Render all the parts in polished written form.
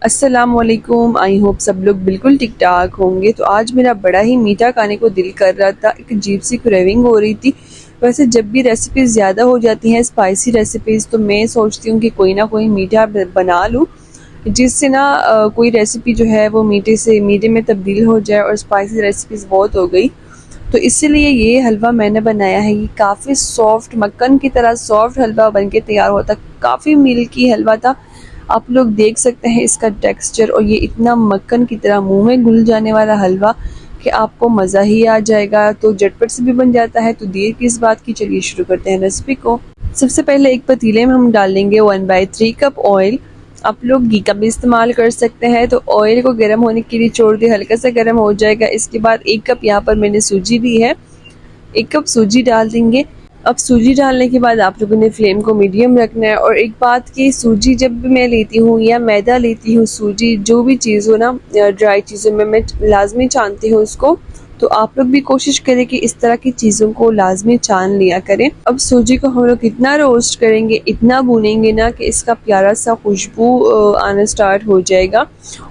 अस्सलाम वालेकुम। I hope सब लोग बिल्कुल ठीक ठाक होंगे। तो आज मेरा बड़ा ही मीठा खाने को दिल कर रहा था, एक अजीब सी क्रेविंग हो रही थी। वैसे जब भी रेसिपीज़ ज़्यादा हो जाती हैं स्पाइसी रेसिपीज़, तो मैं सोचती हूँ कि कोई ना कोई मीठा बना लूँ, जिससे ना कोई रेसिपी जो है वो मीठे से मीठे में तब्दील हो जाए और स्पाइसी रेसिपीज़ बहुत हो गई। तो इसीलिए ये हलवा मैंने बनाया है। ये काफ़ी सॉफ्ट, मक्खन की तरह सॉफ्ट हलवा बन के तैयार होता, काफ़ी मिल्की हलवा था। आप लोग देख सकते हैं इसका टेक्सचर, और ये इतना मक्खन की तरह मुंह में घुल जाने वाला हलवा कि आपको मज़ा ही आ जाएगा। तो झटपट से भी बन जाता है, तो देर किस बात की, चलिए शुरू करते हैं रेसिपी को। सबसे पहले एक पतीले में हम डाल लेंगे 1/3 कप ऑयल। आप लोग घी का भी इस्तेमाल कर सकते हैं। तो ऑयल को गर्म होने के लिए छोड़ दिया, हल्का सा गर्म हो जाएगा। इसके बाद 1 कप यहाँ पर मैंने सूजी ली है, 1 कप सूजी डाल देंगे। अब सूजी डालने के बाद आप लोगों ने फ्लेम को मीडियम रखना है। और एक बात की, सूजी जब भी मैं लेती हूँ या मैदा लेती हूँ, सूजी जो भी चीज़ हो ना, ड्राई चीज़ों में मैं लाजमी छानती हूँ उसको। तो आप लोग भी कोशिश करें कि इस तरह की चीज़ों को लाजमी छान लिया करें। अब सूजी को हम लोग इतना रोस्ट करेंगे, इतना भूनेंगे ना कि इसका प्यारा सा खुशबू आना स्टार्ट हो जाएगा।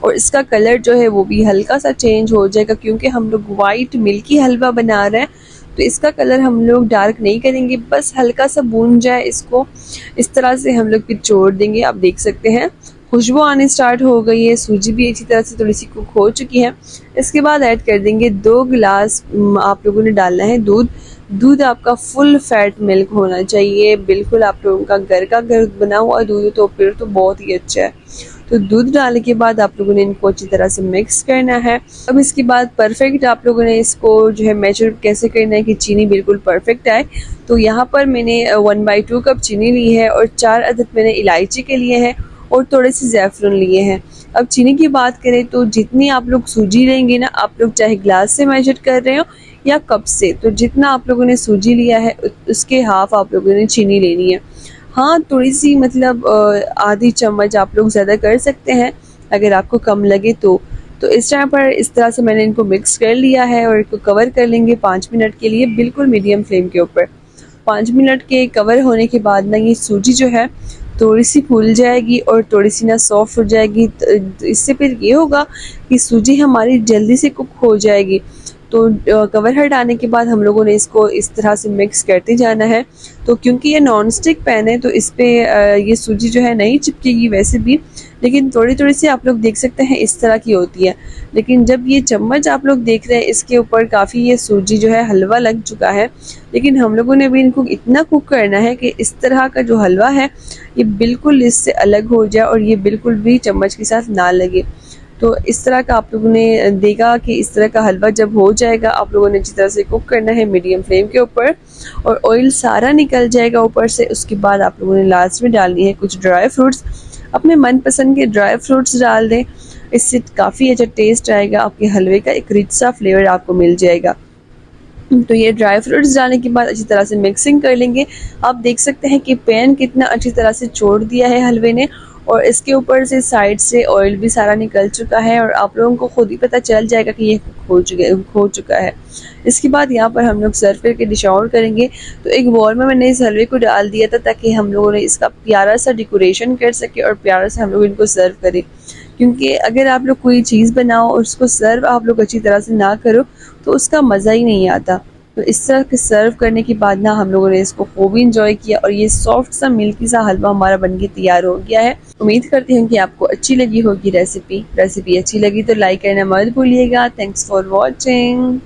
और इसका कलर जो है वो भी हल्का सा चेंज हो जाएगा, क्योंकि हम लोग वाइट मिल्की हलवा बना रहे हैं। तो इसका कलर हम लोग डार्क नहीं करेंगे, बस हल्का सा भून जाए इसको, इस तरह से हम लोग फिर छोड़ देंगे। आप देख सकते हैं खुशबू आने स्टार्ट हो गई है, सूजी भी अच्छी तरह से थोड़ी सी कुक हो चुकी है। इसके बाद ऐड कर देंगे 2 गिलास आप लोगों ने डालना है दूध। दूध आपका फुल फैट मिल्क होना चाहिए, बिल्कुल आप लोगों का घर बना हुआ दूध, तो फिर तो बहुत ही अच्छा है। तो दूध डालने के बाद आप लोगों ने इनको अच्छी तरह से मिक्स करना है। अब इसके बाद परफेक्ट आप लोगों ने इसको जो है मेजर कैसे करना है कि चीनी बिल्कुल परफेक्ट आए। तो यहाँ पर मैंने 1/2 कप चीनी ली है, और 4 अदद मैंने इलायची के लिए हैं, और थोड़े से ज़ैफ़रन लिए हैं। अब चीनी की बात करें तो जितनी आप लोग सूजी लेंगे ना, आप लोग चाहे ग्लास से मेजर कर रहे हो या कप से, तो जितना आप लोगों ने सूजी लिया है उसके हाफ आप लोगों ने चीनी लेनी है। हाँ, थोड़ी सी मतलब आधी चम्मच आप लोग ज़्यादा कर सकते हैं अगर आपको कम लगे तो। तो इस टाइम पर इस तरह से मैंने इनको मिक्स कर लिया है, और इनको कवर कर लेंगे 5 मिनट के लिए, बिल्कुल मीडियम फ्लेम के ऊपर। 5 मिनट के कवर होने के बाद ना ये सूजी जो है थोड़ी सी फूल जाएगी और थोड़ी सी ना सॉफ्ट हो जाएगी। तो इससे फिर ये होगा कि सूजी हमारी जल्दी से कुक हो जाएगी। तो कवर हटाने के बाद हम लोगों ने इसको इस तरह से मिक्स करते जाना है। तो क्योंकि ये नॉन स्टिक पैन है, तो इस पर ये सूजी जो है नहीं चिपकेगी वैसे भी, लेकिन थोड़ी थोड़ी सी आप लोग देख सकते हैं इस तरह की होती है। लेकिन जब ये चम्मच आप लोग देख रहे हैं, इसके ऊपर काफ़ी ये सूजी जो है हलवा लग चुका है। लेकिन हम लोगों ने भी इनको इतना कुक करना है कि इस तरह का जो हलवा है ये बिल्कुल इससे अलग हो जाए, और ये बिल्कुल भी चम्मच के साथ ना लगे। तो इस तरह का आप लोगों ने देखा कि इस तरह का हलवा जब हो जाएगा, आप लोगों ने अच्छी तरह से कुक करना है मीडियम फ्लेम के ऊपर, और ऑयल सारा निकल जाएगा ऊपर से। उसके बाद आप लोगों ने लास्ट में डालनी है कुछ ड्राई फ्रूट्स, अपने मनपसंद के ड्राई फ्रूट्स डाल दें, इससे काफ़ी अच्छा टेस्ट आएगा, आपके हलवे का एक रिच सा फ्लेवर आपको मिल जाएगा। तो ये ड्राई फ्रूट्स डालने के बाद अच्छी तरह से मिक्सिंग कर लेंगे। आप देख सकते हैं कि पैन कितना अच्छी तरह से छोड़ दिया है हलवे ने, और इसके ऊपर से साइड से ऑयल भी सारा निकल चुका है, और आप लोगों को खुद ही पता चल जाएगा कि ये हो चुका है। इसके बाद यहाँ पर हम लोग सर्व करके डिश आउट करेंगे। तो एक बॉल में मैंने इस हलवे को डाल दिया था, ताकि हम लोगों ने इसका प्यारा सा डेकोरेशन कर सके और प्यारा सा हम लोग इनको सर्व करें। क्योंकि अगर आप लोग कोई चीज़ बनाओ और उसको सर्व आप लोग अच्छी तरह से ना करो, तो उसका मज़ा ही नहीं आता। तो इस तरह के सर्व करने के बाद ना हम लोगों ने इसको खूब इंजॉय किया, और ये सॉफ्ट सा मिल्की सा हलवा हमारा बनके तैयार हो गया है। उम्मीद करती हूँ कि आपको अच्छी लगी होगी रेसिपी अच्छी लगी तो लाइक करना मत भूलिएगा। Thanks for watching.